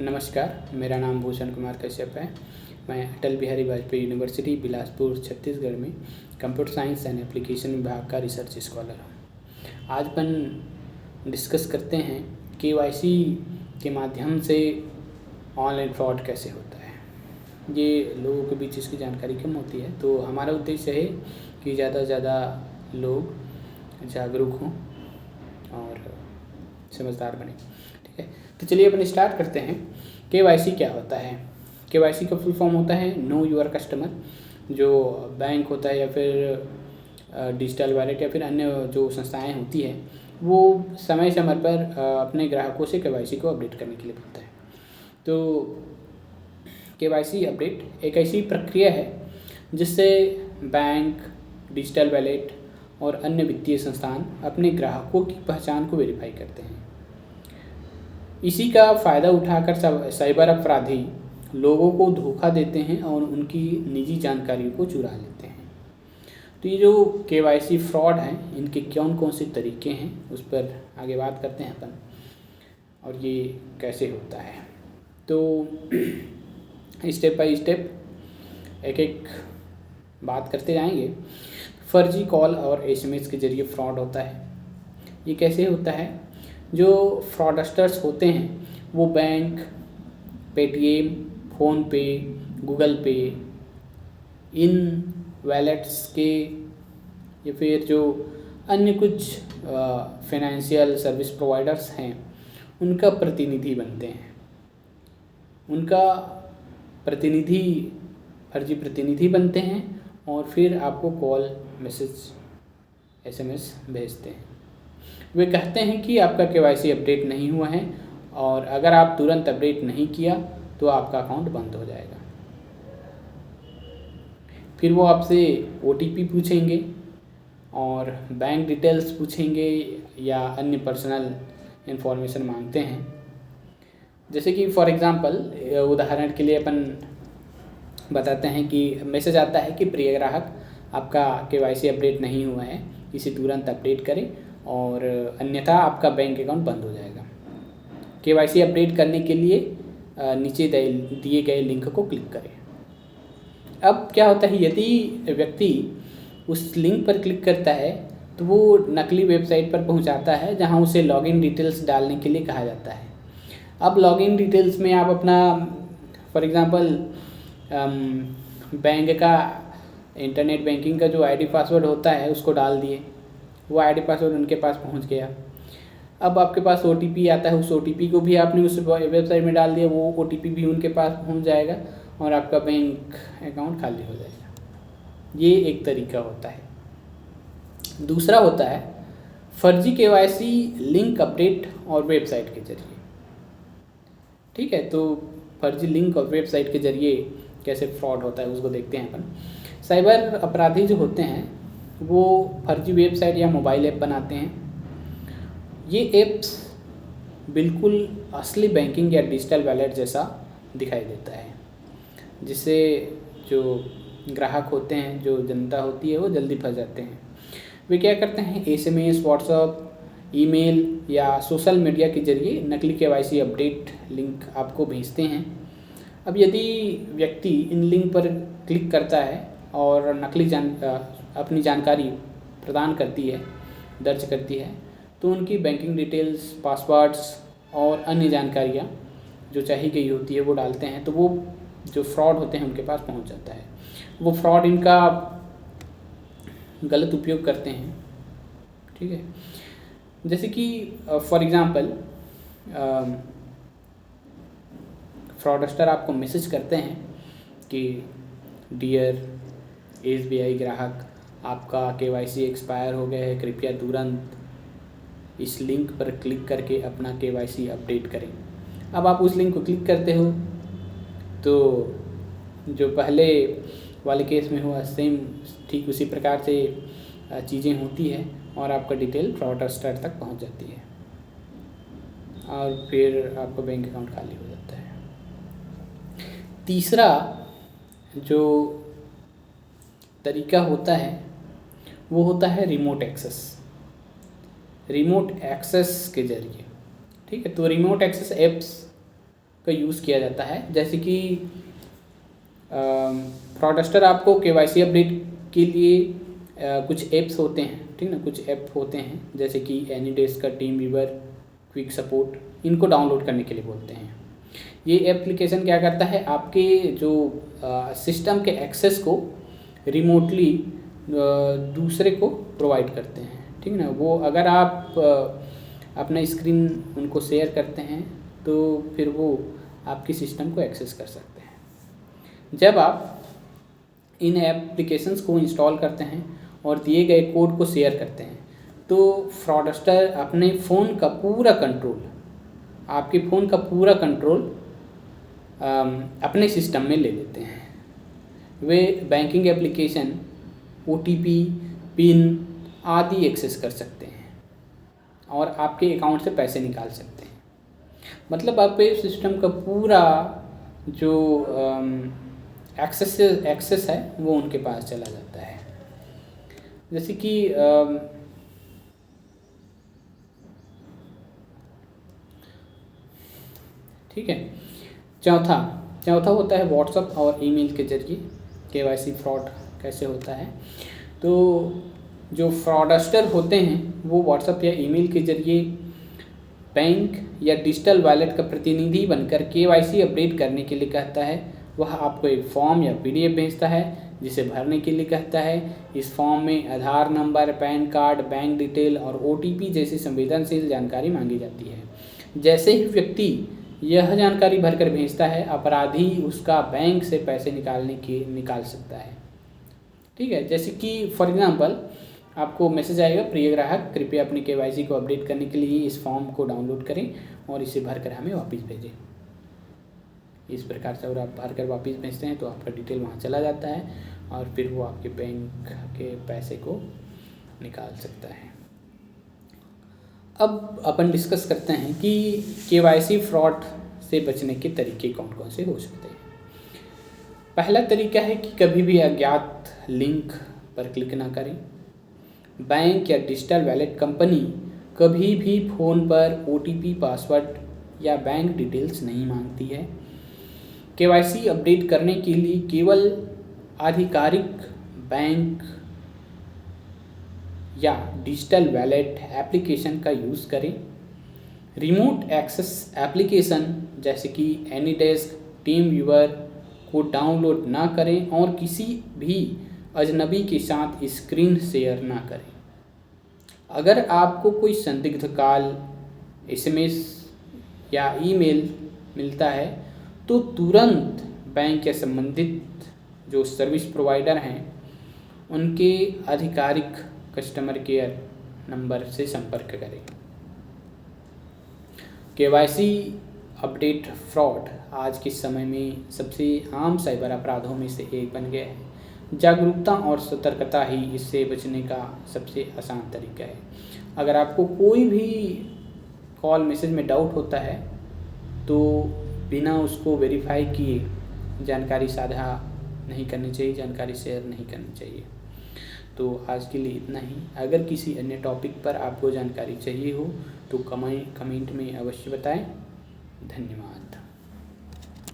नमस्कार, मेरा नाम भूषण कुमार कश्यप है। मैं अटल बिहारी वाजपेयी यूनिवर्सिटी बिलासपुर छत्तीसगढ़ में कंप्यूटर साइंस एंड एप्लीकेशन विभाग का रिसर्च स्कॉलर हूँ। आज अपन डिस्कस करते हैं केवाईसी के माध्यम से ऑनलाइन फ्रॉड कैसे होता है। ये लोगों के बीच इसकी जानकारी कम होती है, तो हमारा उद्देश्य है कि ज़्यादा से ज़्यादा लोग जागरूक हों और समझदार बने। ठीक है, तो चलिए अपन स्टार्ट करते हैं। केवाईसी क्या होता है? केवाईसी का फुल फॉर्म होता है नो योर कस्टमर। जो बैंक होता है या फिर डिजिटल वॉलेट या फिर अन्य जो संस्थाएं होती हैं, वो समय समय पर अपने ग्राहकों से केवाईसी को अपडेट करने के लिए बोलता है। तो केवाईसी अपडेट एक ऐसी प्रक्रिया है जिससे बैंक, डिजिटल वॉलेट और अन्य वित्तीय संस्थान अपने ग्राहकों की पहचान को वेरीफाई करते हैं। इसी का फ़ायदा उठाकर साइबर अपराधी लोगों को धोखा देते हैं और उनकी निजी जानकारियों को चुरा लेते हैं। तो ये जो केवाईसी फ्रॉड हैं, इनके कौन कौन से तरीके हैं उस पर आगे बात करते हैं अपन, और ये कैसे होता है। तो स्टेप बाय स्टेप एक एक बात करते जाएंगे। फर्जी कॉल और एसएमएस के जरिए फ्रॉड होता है। ये कैसे होता है? जो फ्रॉडस्टर्स होते हैं वो बैंक, पेटीएम, फ़ोनपे, गूगल पे, इन वॉलेट्स के या फिर जो अन्य कुछ फाइनेंशियल सर्विस प्रोवाइडर्स हैं, उनका प्रतिनिधि बनते हैं। उनका फर्जी प्रतिनिधि बनते हैं और फिर आपको कॉल, मैसेज, एसएमएस भेजते हैं। वे कहते हैं कि आपका केवाईसी अपडेट नहीं हुआ है और अगर आप तुरंत अपडेट नहीं किया तो आपका अकाउंट बंद हो जाएगा। फिर वो आपसे ओटीपी पूछेंगे और बैंक डिटेल्स पूछेंगे या अन्य पर्सनल इन्फॉर्मेशन मांगते हैं। जैसे कि फॉर एग्ज़ाम्पल, उदाहरण के लिए अपन बताते हैं कि मैसेज आता है कि प्रिय ग्राहक, आपका केवाईसी अपडेट नहीं हुआ है, इसे तुरंत अपडेट करें और अन्यथा आपका बैंक अकाउंट बंद हो जाएगा। केवाईसी अपडेट करने के लिए नीचे दिए गए लिंक को क्लिक करें। अब क्या होता है, यदि व्यक्ति उस लिंक पर क्लिक करता है तो वो नकली वेबसाइट पर पहुंचाता है जहां उसे लॉगिन डिटेल्स डालने के लिए कहा जाता है। अब लॉगिन डिटेल्स में आप अपना फॉर एग्ज़ाम्पल बैंक का इंटरनेट बैंकिंग का जो आईडी पासवर्ड होता है उसको डाल दिए। वो आईडी पासवर्ड उनके पास पहुंच गया। अब आपके पास ओटीपी आता है, उस ओटीपी को भी आपने उस वेबसाइट में डाल दिया, वो ओटीपी भी उनके पास पहुंच जाएगा और आपका बैंक अकाउंट खाली हो जाएगा। ये एक तरीका होता है। दूसरा होता है फर्जी केवाईसी लिंक अपडेट और वेबसाइट के जरिए। ठीक है, तो फर्जी लिंक और वेबसाइट के जरिए कैसे फ्रॉड होता है उसको देखते हैं अपन। साइबर अपराधी जो होते हैं वो फर्जी वेबसाइट या मोबाइल ऐप बनाते हैं। ये ऐप्स बिल्कुल असली बैंकिंग या डिजिटल वॉलेट जैसा दिखाई देता है, जिससे जो ग्राहक होते हैं, जो जनता होती है, वो जल्दी फंस जाते हैं। वे क्या करते हैं, एसएमएस, व्हाट्सएप, ईमेल या सोशल मीडिया के जरिए नकली केवाईसी अपडेट लिंक आपको भेजते हैं। अब यदि व्यक्ति इन लिंक पर क्लिक करता है और अपनी जानकारी प्रदान करती है, दर्ज करती है, तो उनकी बैंकिंग डिटेल्स, पासवर्ड्स और अन्य जानकारियाँ जो चाहिए गई होती है वो डालते हैं, तो वो जो फ्रॉड होते हैं उनके पास पहुंच जाता है। वो फ्रॉड इनका गलत उपयोग करते हैं। ठीक है, जैसे कि फॉर एग्ज़ाम्पल फ्रॉडस्टर आपको मैसेज करते हैं कि डियर एसबीआई ग्राहक, आपका केवाईसी एक्सपायर हो गया है, कृपया तुरंत इस लिंक पर क्लिक करके अपना केवाईसी अपडेट करें। अब आप उस लिंक को क्लिक करते हो तो जो पहले वाले केस में हुआ सेम ठीक उसी प्रकार से चीज़ें होती है और आपका डिटेल फ्रॉडस्टर तक पहुंच जाती है और फिर आपका बैंक अकाउंट खाली हो जाता है। तीसरा जो तरीका होता है वो होता है रिमोट एक्सेस। रिमोट एक्सेस के जरिए, ठीक है, तो रिमोट एक्सेस ऐप्स का यूज़ किया जाता है। जैसे कि फ्रॉडस्टर आपको KYC अपडेट के लिए कुछ ऐप्स होते हैं, ठीक ना, कुछ ऐप होते हैं जैसे कि एनीडेस्क का टीमवीवर, क्विक सपोर्ट, इनको डाउनलोड करने के लिए बोलते हैं। ये एप्लीकेशन क्या करता है, आपके जो सिस्टम के एक्सेस को रिमोटली दूसरे को प्रोवाइड करते हैं, ठीक ना। वो अगर आप अपना स्क्रीन उनको शेयर करते हैं तो फिर वो आपकी सिस्टम को एक्सेस कर सकते हैं। जब आप इन एप्लीकेशंस को इंस्टॉल करते हैं और दिए गए कोड को शेयर करते हैं तो फ्रॉडस्टर अपने फ़ोन का पूरा कंट्रोल, आपके फ़ोन का पूरा कंट्रोल अपने सिस्टम में ले लेते हैं। वे बैंकिंग एप्लीकेशन, OTP, पिन आदि एक्सेस कर सकते हैं और आपके अकाउंट से पैसे निकाल सकते हैं। मतलब आपके सिस्टम का पूरा जो एक्सेस है वो उनके पास चला जाता है। जैसे कि ठीक है, चौथा होता है व्हाट्सएप और ईमेल के जरिए KYC फ्रॉड कैसे होता है। तो जो फ्रॉडस्टर होते हैं वो व्हाट्सएप या ईमेल के जरिए बैंक या डिजिटल वॉलेट का प्रतिनिधि बनकर KYC अपडेट करने के लिए कहता है। वह आपको एक फॉर्म या PDF भेजता है जिसे भरने के लिए कहता है। इस फॉर्म में Aadhaar number, PAN card, bank detail और OTP जैसी संवेदनशील जानकारी मांगी जाती है। जैसे ही व्यक्ति यह जानकारी भरकर भेजता है, अपराधी उसका बैंक से पैसे निकाल सकता है, ठीक है। जैसे कि फॉर एग्जांपल आपको मैसेज आएगा, प्रिय ग्राहक कृपया अपनी KYC को अपडेट करने के लिए इस फॉर्म को डाउनलोड करें और इसे भरकर हमें वापस भेजें। इस प्रकार से अगर आप भरकर वापस भेजते हैं तो आपका डिटेल वहाँ चला जाता है और फिर वो आपके बैंक के पैसे को निकाल सकता है। अब अपन डिस्कस करते हैं कि KYC फ्रॉड से बचने के तरीके कौन कौन से हो सकते हैं। पहला तरीका है कि कभी भी अज्ञात लिंक पर क्लिक ना करें। बैंक या डिजिटल वॉलेट कंपनी कभी भी फ़ोन पर OTP, पासवर्ड या बैंक डिटेल्स नहीं मांगती है। KYC अपडेट करने के लिए केवल आधिकारिक बैंक या डिजिटल वॉलेट एप्लीकेशन का यूज़ करें। रिमोट एक्सेस एप्लीकेशन जैसे कि एनीडेस्क, टीमवीवर को डाउनलोड ना करें और किसी भी अजनबी के साथ स्क्रीन शेयर ना करें। अगर आपको कोई संदिग्ध कॉल, SMS या ईमेल मिलता है तो तुरंत बैंक या संबंधित जो सर्विस प्रोवाइडर हैं उनके आधिकारिक कस्टमर केयर नंबर से संपर्क करें। KYC अपडेट फ्रॉड आज के समय में सबसे आम साइबर अपराधों में से एक बन गया है। जागरूकता और सतर्कता ही इससे बचने का सबसे आसान तरीका है। अगर आपको कोई भी कॉल, मैसेज में डाउट होता है तो बिना उसको वेरीफाई किए जानकारी साझा नहीं करनी चाहिए, जानकारी शेयर नहीं करनी चाहिए। तो आज के लिए इतना ही। अगर किसी अन्य टॉपिक पर आपको जानकारी चाहिए हो तो कमेंट में अवश्य बताएं। धन्यवाद।